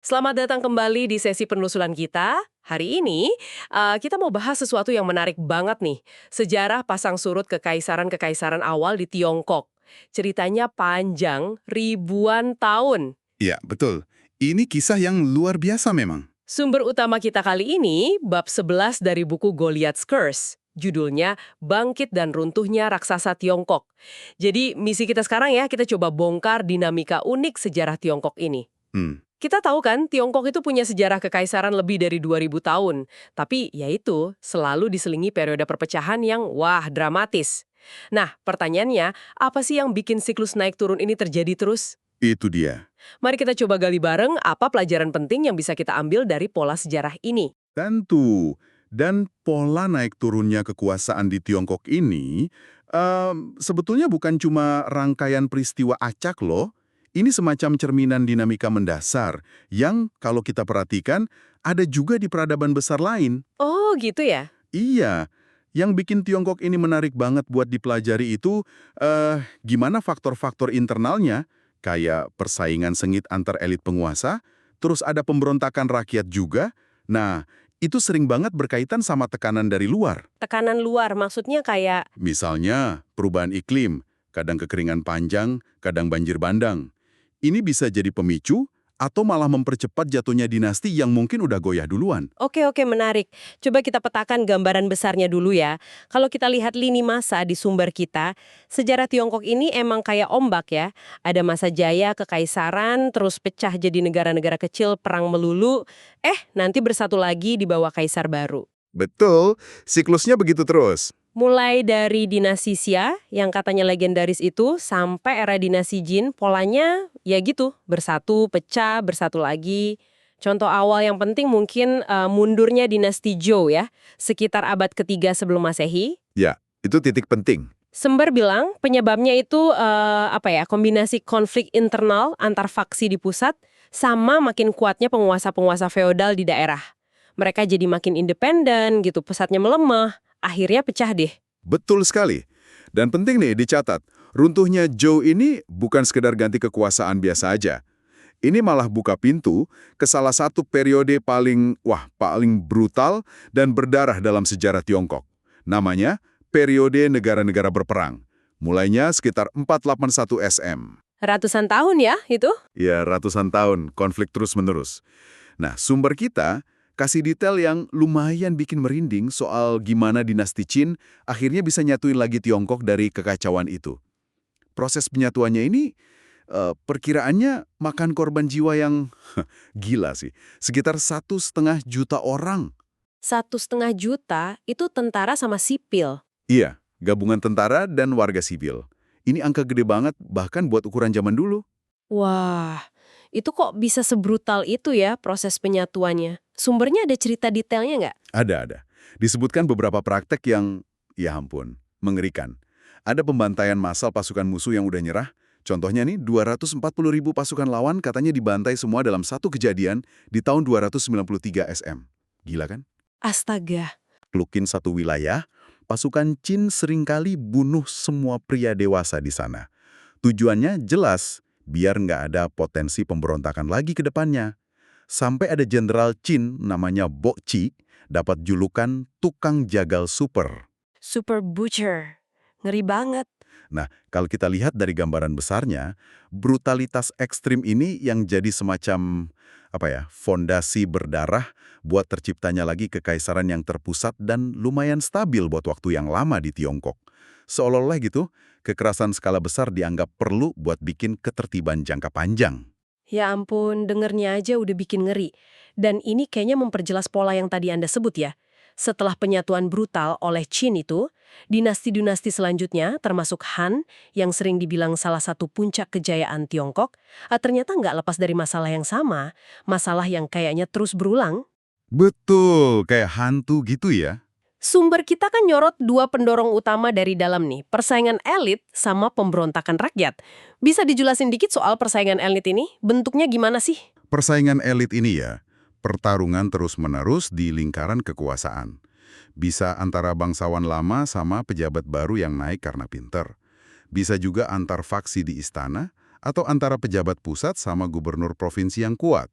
Selamat datang kembali di sesi penelusuran kita. Hari ini, kita mau bahas sesuatu yang menarik banget nih. Sejarah pasang surut kekaisaran-kekaisaran awal di Tiongkok. Ceritanya panjang, ribuan tahun. Ya, betul. Ini kisah yang luar biasa memang. Sumber utama kita kali ini, bab 11 dari buku Goliath's Curse. Judulnya, Bangkit dan Runtuhnya Raksasa Tiongkok. Jadi, misi kita sekarang ya, kita coba bongkar dinamika unik sejarah Tiongkok ini. Hmm, Kita tahu kan, Tiongkok itu punya sejarah kekaisaran lebih dari 2000 tahun. Tapi ya itu, selalu diselingi periode perpecahan yang wah, dramatis. Nah, pertanyaannya, apa sih yang bikin siklus naik turun ini terjadi terus? itu dia. Mari kita coba gali bareng apa pelajaran penting yang bisa kita ambil dari pola sejarah ini. Tentu. Dan pola naik turunnya kekuasaan di Tiongkok ini sebetulnya bukan cuma rangkaian peristiwa acak loh. Ini semacam cerminan dinamika mendasar yang kalau kita perhatikan ada juga di peradaban besar lain. Oh, gitu ya? Iya, yang bikin Tiongkok ini menarik banget buat dipelajari itu gimana faktor-faktor internalnya, kayak persaingan sengit antar elit penguasa, terus ada pemberontakan rakyat juga. Nah, itu sering banget berkaitan sama tekanan dari luar. Tekanan luar, maksudnya kayak, Misalnya, perubahan iklim, kadang kekeringan panjang, kadang banjir bandang. Ini bisa jadi pemicu atau malah mempercepat jatuhnya dinasti yang mungkin udah goyah duluan. oke, menarik. Coba kita petakan gambaran besarnya dulu ya. Kalau kita lihat lini masa di sumber kita, sejarah Tiongkok ini emang kayak ombak ya. Ada masa jaya kekaisaran, terus pecah jadi negara-negara kecil, perang melulu. Nanti bersatu lagi di bawah kaisar baru. Betul, siklusnya begitu terus. Mulai dari dinasti Xia, yang katanya legendaris itu, sampai era dinasti Jin, polanya ya gitu, bersatu, pecah, bersatu lagi. Contoh awal yang penting mungkin mundurnya dinasti Zhou ya, sekitar abad ketiga sebelum Masehi. Ya, itu titik penting. Sumber bilang penyebabnya itu kombinasi konflik internal antar faksi di pusat sama makin kuatnya penguasa-penguasa feodal di daerah. Mereka jadi makin independen gitu, pusatnya melemah, akhirnya pecah deh. Betul sekali. Dan penting nih dicatat, runtuhnya Zhou ini bukan sekedar ganti kekuasaan biasa aja. Ini malah buka pintu ke salah satu periode paling brutal dan berdarah dalam sejarah Tiongkok. Namanya periode negara-negara berperang. Mulainya sekitar 481 SM. Ratusan tahun ya itu? Ya, ratusan tahun konflik terus-menerus. Nah, sumber kita kasih detail yang lumayan bikin merinding soal gimana dinasti Qin akhirnya bisa nyatuin lagi Tiongkok dari kekacauan itu. Proses penyatuannya ini perkiraannya makan korban jiwa yang gila sih. Sekitar 1,5 juta orang. 1,5 juta itu tentara sama sipil. Iya, gabungan tentara dan warga sipil. Ini angka gede banget bahkan buat ukuran zaman dulu. Wah, itu kok bisa sebrutal itu ya proses penyatuannya? Sumbernya ada cerita detailnya nggak? Ada. Disebutkan beberapa praktek yang, ya ampun, mengerikan. Ada pembantaian massal pasukan musuh yang udah nyerah. Contohnya nih, 240.000 pasukan lawan katanya dibantai semua dalam satu kejadian di tahun 293 SM. Gila kan? Astaga. Klukin satu wilayah, pasukan Qin seringkali bunuh semua pria dewasa di sana. Tujuannya jelas, biar nggak ada potensi pemberontakan lagi ke depannya. Sampai ada jenderal Qin namanya Bo Qi dapat julukan tukang jagal super. Super Butcher. Ngeri banget. Nah, kalau kita lihat dari gambaran besarnya, brutalitas ekstrim ini yang jadi semacam fondasi berdarah buat terciptanya lagi kekaisaran yang terpusat dan lumayan stabil buat waktu yang lama di Tiongkok. Seolah-olah gitu, kekerasan skala besar dianggap perlu buat bikin ketertiban jangka panjang. Ya ampun, dengernya aja udah bikin ngeri. Dan ini kayaknya memperjelas pola yang tadi Anda sebut ya. Setelah penyatuan brutal oleh Qin itu, dinasti-dinasti selanjutnya, termasuk Han, yang sering dibilang salah satu puncak kejayaan Tiongkok, ternyata nggak lepas dari masalah yang sama, masalah yang kayaknya terus berulang. Betul, kayak hantu gitu ya. Sumber kita kan nyorot dua pendorong utama dari dalam nih, persaingan elit sama pemberontakan rakyat. Bisa dijelasin dikit soal persaingan elit ini? Bentuknya gimana sih? Persaingan elit ini ya, pertarungan terus-menerus di lingkaran kekuasaan. Bisa antara bangsawan lama sama pejabat baru yang naik karena pinter. Bisa juga antar faksi di istana, atau antara pejabat pusat sama gubernur provinsi yang kuat.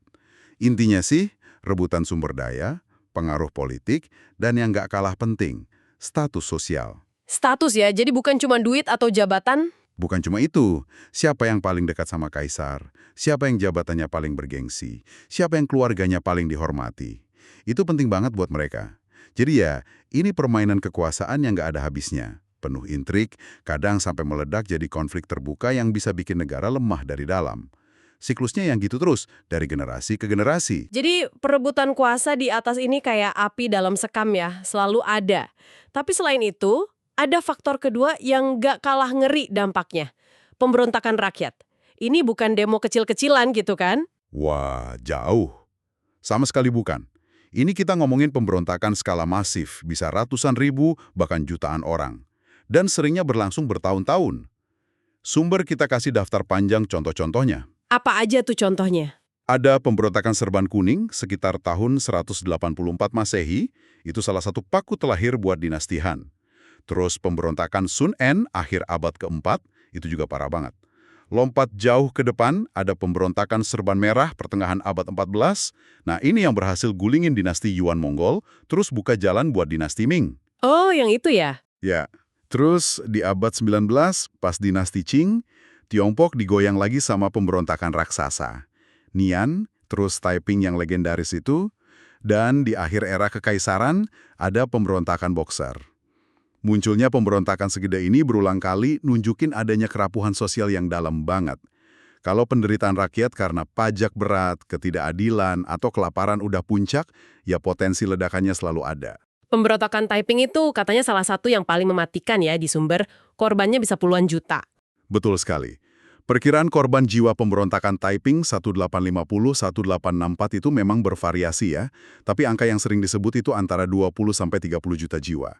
Intinya sih, rebutan sumber daya, pengaruh politik, dan yang nggak kalah penting, status sosial. Status ya, jadi bukan cuma duit atau jabatan? Bukan cuma itu, siapa yang paling dekat sama kaisar, siapa yang jabatannya paling bergengsi, siapa yang keluarganya paling dihormati. Itu penting banget buat mereka. Jadi ya, ini permainan kekuasaan yang nggak ada habisnya. Penuh intrik, kadang sampai meledak jadi konflik terbuka yang bisa bikin negara lemah dari dalam. Siklusnya yang gitu terus, dari generasi ke generasi. Jadi perebutan kuasa di atas ini kayak api dalam sekam ya, selalu ada. Tapi selain itu, ada faktor kedua yang gak kalah ngeri dampaknya. Pemberontakan rakyat. Ini bukan demo kecil-kecilan gitu kan? Wah, jauh. Sama sekali bukan. Ini kita ngomongin pemberontakan skala masif, bisa ratusan ribu, bahkan jutaan orang. Dan seringnya berlangsung bertahun-tahun. Sumber kita kasih daftar panjang contoh-contohnya. Apa aja tuh contohnya? Ada pemberontakan Serban Kuning sekitar tahun 184 Masehi, itu salah satu paku telahir buat dinasti Han. Terus pemberontakan Sun En akhir abad keempat, itu juga parah banget. Lompat jauh ke depan, ada pemberontakan Serban Merah pertengahan abad 14. Nah, ini yang berhasil gulingin dinasti Yuan Mongol, terus buka jalan buat dinasti Ming. Oh, yang itu ya? Ya, terus di abad 19, pas dinasti Qing, Tiongkok digoyang lagi sama pemberontakan raksasa. Nian, terus Taiping yang legendaris itu, dan di akhir era kekaisaran, ada pemberontakan Boxer. Munculnya pemberontakan segede ini berulang kali nunjukin adanya kerapuhan sosial yang dalam banget. Kalau penderitaan rakyat karena pajak berat, ketidakadilan, atau kelaparan udah puncak, ya potensi ledakannya selalu ada. Pemberontakan Taiping itu katanya salah satu yang paling mematikan ya di sumber, korbannya bisa puluhan juta. Betul sekali. Perkiraan korban jiwa pemberontakan Taiping 1850-1864 itu memang bervariasi ya, tapi angka yang sering disebut itu antara 20-30 juta jiwa.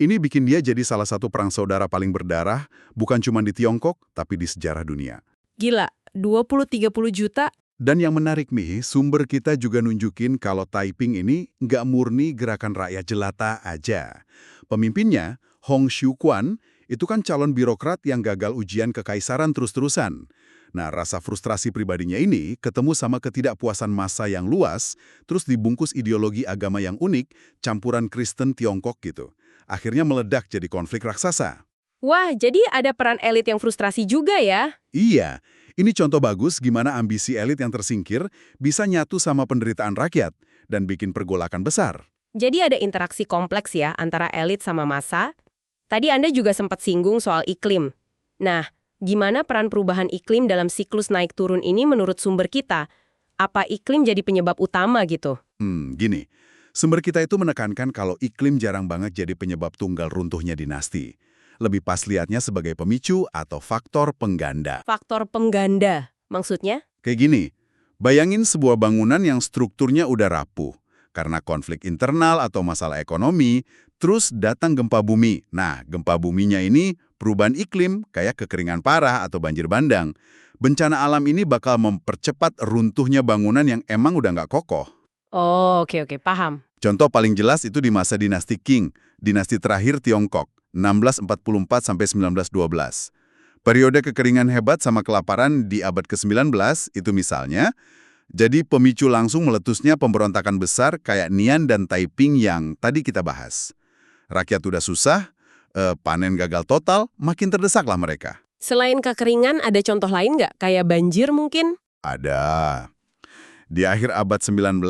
Ini bikin dia jadi salah satu perang saudara paling berdarah, bukan cuma di Tiongkok, tapi di sejarah dunia. Gila, 20-30 juta? Dan yang menarik nih, sumber kita juga nunjukin kalau Taiping ini nggak murni gerakan rakyat jelata aja. Pemimpinnya, Hong Xiuquan, itu kan calon birokrat yang gagal ujian kekaisaran terus-terusan. Nah, rasa frustrasi pribadinya ini ketemu sama ketidakpuasan massa yang luas, terus dibungkus ideologi agama yang unik, campuran Kristen Tiongkok gitu. Akhirnya meledak jadi konflik raksasa. Wah, jadi ada peran elit yang frustrasi juga ya? Iya, ini contoh bagus gimana ambisi elit yang tersingkir bisa nyatu sama penderitaan rakyat dan bikin pergolakan besar. Jadi ada interaksi kompleks ya antara elit sama massa. Tadi Anda juga sempat singgung soal iklim. Nah, gimana peran perubahan iklim dalam siklus naik turun ini menurut sumber kita? Apa iklim jadi penyebab utama gitu? Gini. Sumber kita itu menekankan kalau iklim jarang banget jadi penyebab tunggal runtuhnya dinasti. Lebih pas lihatnya sebagai pemicu atau faktor pengganda. Faktor pengganda, maksudnya? Kayak gini, bayangin sebuah bangunan yang strukturnya udah rapuh. Karena konflik internal atau masalah ekonomi, terus datang gempa bumi. Nah, gempa buminya ini perubahan iklim, kayak kekeringan parah atau banjir bandang. Bencana alam ini bakal mempercepat runtuhnya bangunan yang emang udah nggak kokoh. Oh, oke, paham. Contoh paling jelas itu di masa dinasti Qing, dinasti terakhir Tiongkok, 1644-1912. Periode kekeringan hebat sama kelaparan di abad ke-19 itu misalnya, jadi pemicu langsung meletusnya pemberontakan besar kayak Nian dan Taiping yang tadi kita bahas. Rakyat udah susah, panen gagal total, makin terdesaklah mereka. Selain kekeringan, ada contoh lain nggak? Kayak banjir mungkin? Ada. Di akhir abad 19,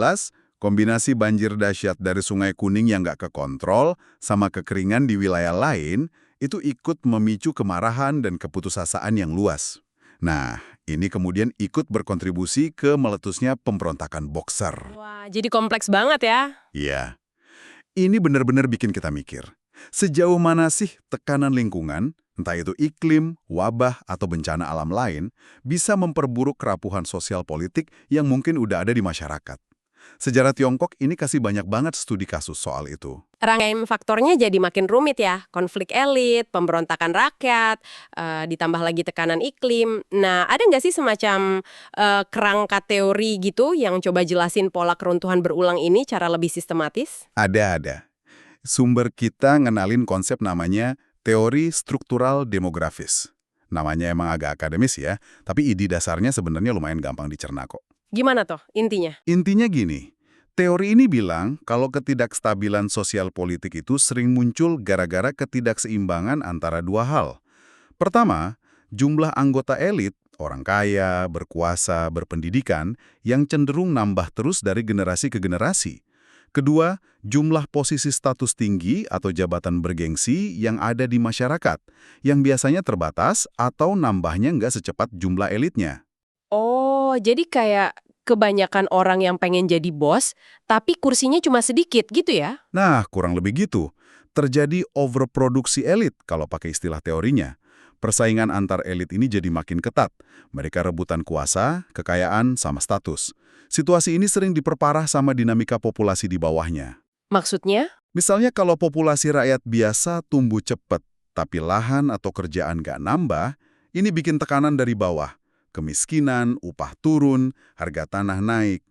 kombinasi banjir dahsyat dari Sungai Kuning yang nggak kekontrol sama kekeringan di wilayah lain itu ikut memicu kemarahan dan keputusasaan yang luas. Nah, ini kemudian ikut berkontribusi ke meletusnya pemberontakan Boxer. Wah, jadi kompleks banget ya. Iya. Ini benar-benar bikin kita mikir. Sejauh mana sih tekanan lingkungan, entah itu iklim, wabah, atau bencana alam lain, bisa memperburuk kerapuhan sosial politik yang mungkin udah ada di masyarakat. Sejarah Tiongkok ini kasih banyak banget studi kasus soal itu. Rangkaian faktornya jadi makin rumit ya. Konflik elit, pemberontakan rakyat, ditambah lagi tekanan iklim. Nah, ada nggak sih semacam kerangka teori gitu yang coba jelasin pola keruntuhan berulang ini cara lebih sistematis? Ada. Sumber kita ngenalin konsep namanya teori struktural demografis. Namanya emang agak akademis ya, tapi ide dasarnya sebenarnya lumayan gampang dicerna kok. Gimana toh intinya? Intinya gini, teori ini bilang kalau ketidakstabilan sosial politik itu sering muncul gara-gara ketidakseimbangan antara dua hal. Pertama, jumlah anggota elit, orang kaya, berkuasa, berpendidikan, yang cenderung nambah terus dari generasi ke generasi. Kedua, jumlah posisi status tinggi atau jabatan bergengsi yang ada di masyarakat, yang biasanya terbatas atau nambahnya nggak secepat jumlah elitnya. Oh, jadi kayak kebanyakan orang yang pengen jadi bos, tapi kursinya cuma sedikit gitu ya? Nah, kurang lebih gitu. Terjadi overproduksi elit kalau pakai istilah teorinya. Persaingan antar elit ini jadi makin ketat. Mereka rebutan kuasa, kekayaan, sama status. Situasi ini sering diperparah sama dinamika populasi di bawahnya. Maksudnya? Misalnya kalau populasi rakyat biasa tumbuh cepat, tapi lahan atau kerjaan nggak nambah, ini bikin tekanan dari bawah. Kemiskinan, upah turun, harga tanah naik.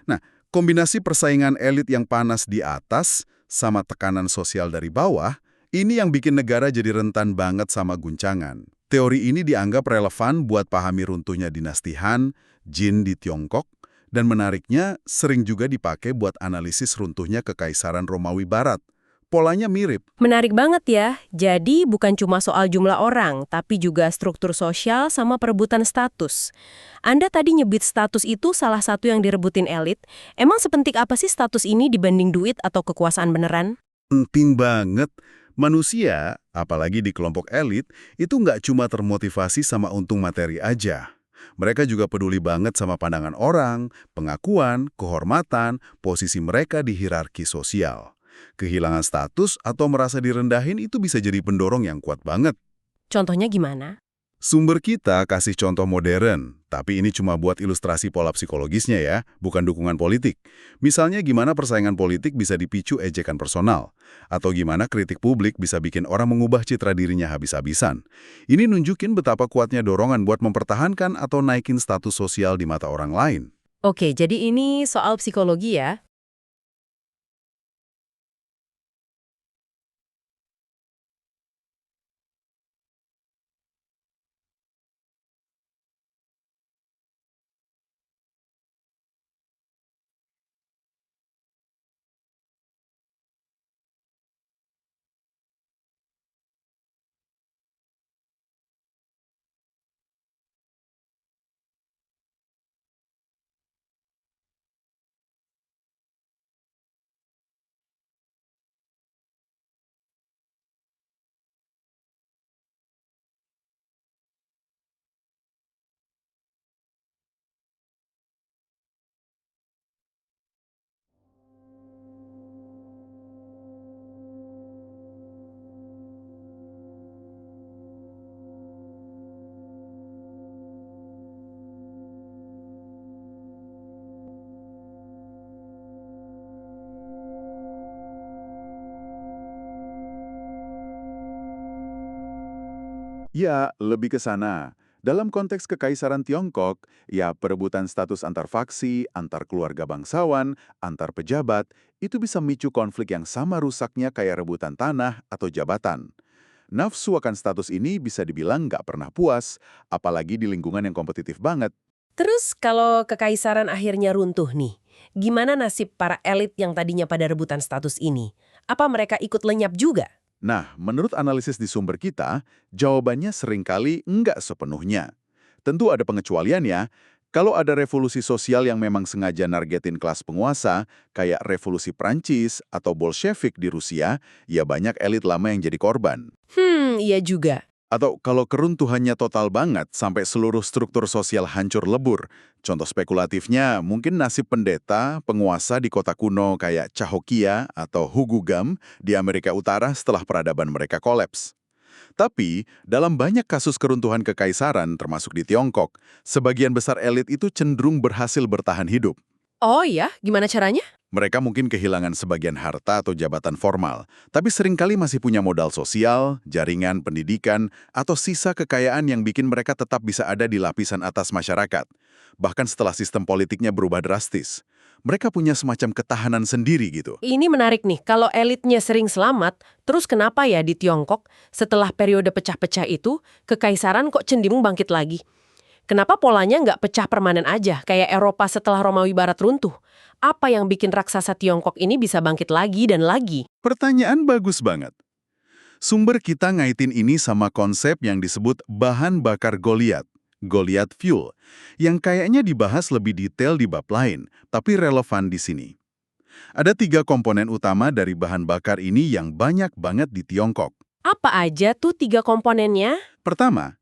Nah, kombinasi persaingan elit yang panas di atas sama tekanan sosial dari bawah, ini yang bikin negara jadi rentan banget sama guncangan. Teori ini dianggap relevan buat pahami runtuhnya dinasti Han, Jin di Tiongkok, dan menariknya sering juga dipakai buat analisis runtuhnya Kekaisaran Romawi Barat. Polanya mirip. Menarik banget ya. Jadi bukan cuma soal jumlah orang, tapi juga struktur sosial sama perebutan status. Anda tadi nyebut status itu salah satu yang direbutin elit. Emang sepenting apa sih status ini dibanding duit atau kekuasaan beneran? Penting banget. Manusia, apalagi di kelompok elit, itu nggak cuma termotivasi sama untung materi aja. Mereka juga peduli banget sama pandangan orang, pengakuan, kehormatan, posisi mereka di hierarki sosial. Kehilangan status atau merasa direndahin itu bisa jadi pendorong yang kuat banget. Contohnya gimana? Sumber kita kasih contoh modern, tapi ini cuma buat ilustrasi pola psikologisnya ya, bukan dukungan politik. Misalnya gimana persaingan politik bisa dipicu ejekan personal, atau gimana kritik publik bisa bikin orang mengubah citra dirinya habis-habisan. Ini nunjukin betapa kuatnya dorongan buat mempertahankan atau naikin status sosial di mata orang lain. Oke, jadi ini soal psikologi ya. Ya, lebih ke sana. Dalam konteks Kekaisaran Tiongkok, ya perebutan status antar faksi, antar keluarga bangsawan, antar pejabat, itu bisa memicu konflik yang sama rusaknya kayak rebutan tanah atau jabatan. Nafsu akan status ini bisa dibilang nggak pernah puas, apalagi di lingkungan yang kompetitif banget. Terus kalau kekaisaran akhirnya runtuh nih, gimana nasib para elit yang tadinya pada rebutan status ini? Apa mereka ikut lenyap juga? Nah, menurut analisis di sumber kita, jawabannya seringkali enggak sepenuhnya. Tentu ada pengecualian ya. Kalau ada revolusi sosial yang memang sengaja nargetin kelas penguasa, kayak revolusi Prancis atau Bolshevik di Rusia, ya banyak elit lama yang jadi korban. Iya juga. Atau kalau keruntuhannya total banget sampai seluruh struktur sosial hancur lebur. Contoh spekulatifnya mungkin nasib pendeta, penguasa di kota kuno kayak Cahokia atau Hugugam di Amerika Utara setelah peradaban mereka kolaps. Tapi, dalam banyak kasus keruntuhan kekaisaran termasuk di Tiongkok, sebagian besar elit itu cenderung berhasil bertahan hidup. Oh iya, gimana caranya? Mereka mungkin kehilangan sebagian harta atau jabatan formal, tapi seringkali masih punya modal sosial, jaringan pendidikan, atau sisa kekayaan yang bikin mereka tetap bisa ada di lapisan atas masyarakat. Bahkan setelah sistem politiknya berubah drastis. Mereka punya semacam ketahanan sendiri gitu. Ini menarik nih, kalau elitnya sering selamat, terus kenapa ya di Tiongkok setelah periode pecah-pecah itu, kekaisaran kok cenderung bangkit lagi? Kenapa polanya nggak pecah permanen aja, kayak Eropa setelah Romawi Barat runtuh? Apa yang bikin raksasa Tiongkok ini bisa bangkit lagi dan lagi? Pertanyaan bagus banget. Sumber kita ngaitin ini sama konsep yang disebut bahan bakar Goliath, Goliath Fuel, yang kayaknya dibahas lebih detail di bab lain, tapi relevan di sini. Ada 3 komponen utama dari bahan bakar ini yang banyak banget di Tiongkok. Apa aja tuh 3 komponennya? Pertama,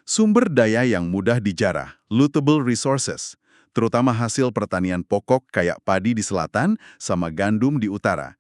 sumber daya yang mudah dijarah, lootable resources, terutama hasil pertanian pokok kayak padi di selatan sama gandum di utara.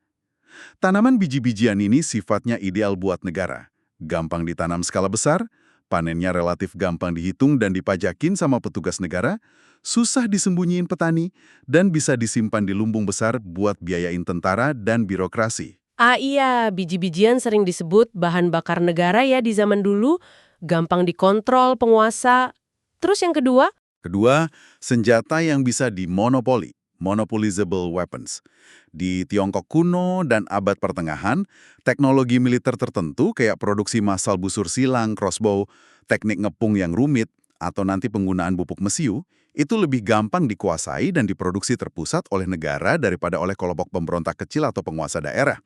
Tanaman biji-bijian ini sifatnya ideal buat negara. Gampang ditanam skala besar, panennya relatif gampang dihitung dan dipajakin sama petugas negara, susah disembunyiin petani, dan bisa disimpan di lumbung besar buat biayain tentara dan birokrasi. Ah iya, biji-bijian sering disebut bahan bakar negara ya di zaman dulu, gampang dikontrol penguasa. Terus yang kedua? Kedua, senjata yang bisa dimonopoli, monopolizable weapons. Di Tiongkok kuno dan abad pertengahan, teknologi militer tertentu kayak produksi massal busur silang, crossbow, teknik ngepung yang rumit, atau nanti penggunaan pupuk mesiu, itu lebih gampang dikuasai dan diproduksi terpusat oleh negara daripada oleh kelompok pemberontak kecil atau penguasa daerah.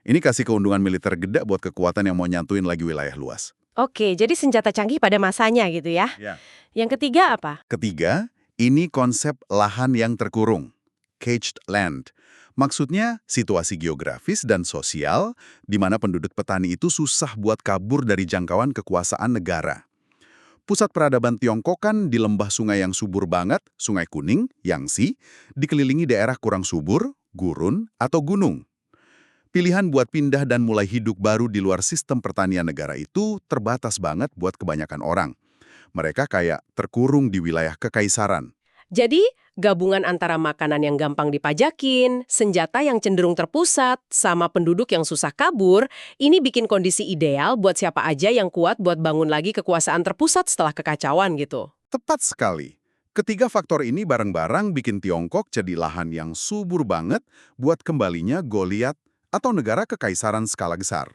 Ini kasih keuntungan militer gede buat kekuatan yang mau nyantuin lagi wilayah luas. Oke, jadi senjata canggih pada masanya gitu ya. Ya. Yang ketiga apa? Ketiga, ini konsep lahan yang terkurung, caged land. Maksudnya situasi geografis dan sosial di mana penduduk petani itu susah buat kabur dari jangkauan kekuasaan negara. Pusat peradaban Tiongkok kan di lembah sungai yang subur banget, Sungai Kuning, Yangtze, dikelilingi daerah kurang subur, gurun, atau gunung. Pilihan buat pindah dan mulai hidup baru di luar sistem pertanian negara itu terbatas banget buat kebanyakan orang. Mereka kayak terkurung di wilayah kekaisaran. Jadi, gabungan antara makanan yang gampang dipajakin, senjata yang cenderung terpusat, sama penduduk yang susah kabur, ini bikin kondisi ideal buat siapa aja yang kuat buat bangun lagi kekuasaan terpusat setelah kekacauan gitu. Tepat sekali. Ketiga faktor ini bareng-bareng bikin Tiongkok jadi lahan yang subur banget buat kembalinya Goliath atau negara kekaisaran skala besar.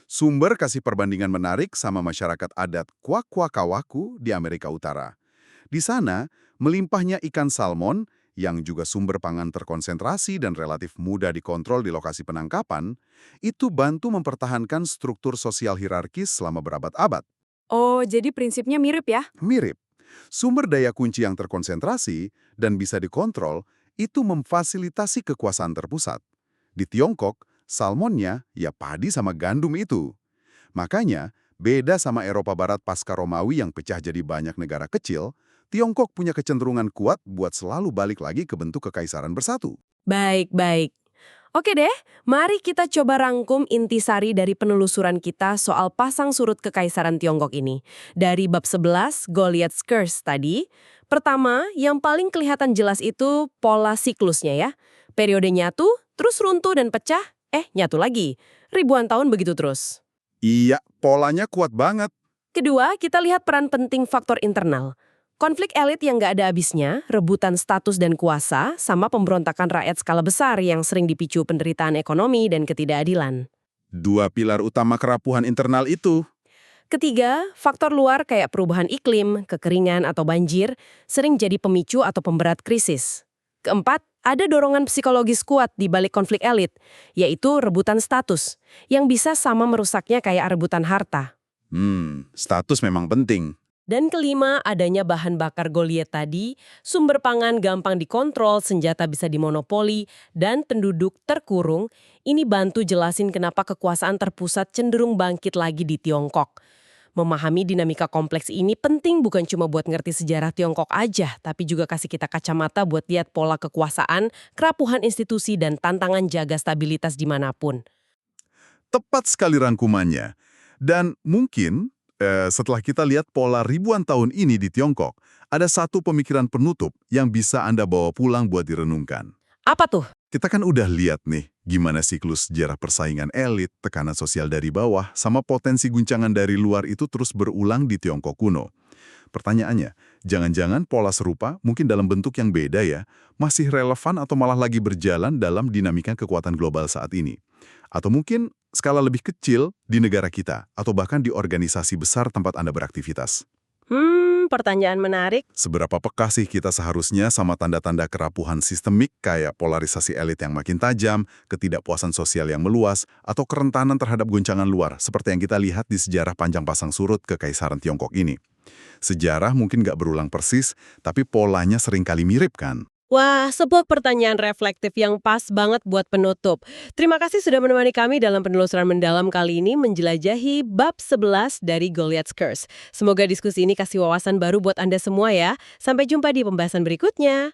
Sumber kasih perbandingan menarik sama masyarakat adat Kwakwakawaku di Amerika Utara. Di sana, melimpahnya ikan salmon, yang juga sumber pangan terkonsentrasi dan relatif mudah dikontrol di lokasi penangkapan, itu bantu mempertahankan struktur sosial hierarkis selama berabad-abad. Oh, jadi prinsipnya mirip ya? Mirip, sumber daya kunci yang terkonsentrasi dan bisa dikontrol itu memfasilitasi kekuasaan terpusat. Di Tiongkok, salmonnya ya padi sama gandum itu. Makanya, beda sama Eropa Barat pasca Romawi yang pecah jadi banyak negara kecil, Tiongkok punya kecenderungan kuat buat selalu balik lagi ke bentuk kekaisaran bersatu. Baik. Oke deh, mari kita coba rangkum intisari dari penelusuran kita soal pasang surut kekaisaran Tiongkok ini. Dari bab 11, Goliath's Curse tadi, pertama, yang paling kelihatan jelas itu pola siklusnya ya. Periode nyatu, terus runtuh dan pecah, nyatu lagi. Ribuan tahun begitu terus. Iya, polanya kuat banget. Kedua, kita lihat peran penting faktor internal. Konflik elit yang nggak ada habisnya, rebutan status dan kuasa, sama pemberontakan rakyat skala besar yang sering dipicu penderitaan ekonomi dan ketidakadilan. Dua pilar utama kerapuhan internal itu. Ketiga, faktor luar kayak perubahan iklim, kekeringan, atau banjir sering jadi pemicu atau pemberat krisis. Keempat, ada dorongan psikologis kuat di balik konflik elit, yaitu rebutan status, yang bisa sama merusaknya kayak rebutan harta. Status memang penting. Dan kelima, adanya bahan bakar Goliath tadi, sumber pangan gampang dikontrol, senjata bisa dimonopoli, dan penduduk terkurung. Ini bantu jelasin kenapa kekuasaan terpusat cenderung bangkit lagi di Tiongkok. Memahami dinamika kompleks ini penting bukan cuma buat ngerti sejarah Tiongkok aja, tapi juga kasih kita kacamata buat lihat pola kekuasaan, kerapuhan institusi, dan tantangan jaga stabilitas dimanapun. Tepat sekali rangkumannya. Dan mungkin setelah kita lihat pola ribuan tahun ini di Tiongkok, ada satu pemikiran penutup yang bisa Anda bawa pulang buat direnungkan. Apa tuh? Kita kan udah lihat nih, gimana siklus sejarah persaingan elit, tekanan sosial dari bawah, sama potensi guncangan dari luar itu terus berulang di Tiongkok kuno. Pertanyaannya, jangan-jangan pola serupa, mungkin dalam bentuk yang beda ya, masih relevan atau malah lagi berjalan dalam dinamika kekuatan global saat ini? Atau mungkin skala lebih kecil di negara kita, atau bahkan di organisasi besar tempat Anda beraktivitas. pertanyaan menarik. Seberapa peka sih kita seharusnya sama tanda-tanda kerapuhan sistemik kayak polarisasi elit yang makin tajam, ketidakpuasan sosial yang meluas, atau kerentanan terhadap goncangan luar, seperti yang kita lihat di sejarah panjang pasang surut Kekaisaran Tiongkok ini. Sejarah mungkin nggak berulang persis, tapi polanya seringkali mirip kan? Wah, sebuah pertanyaan reflektif yang pas banget buat penutup. Terima kasih sudah menemani kami dalam penelusuran mendalam kali ini menjelajahi bab 11 dari Goliath's Curse. Semoga diskusi ini kasih wawasan baru buat Anda semua ya. Sampai jumpa di pembahasan berikutnya.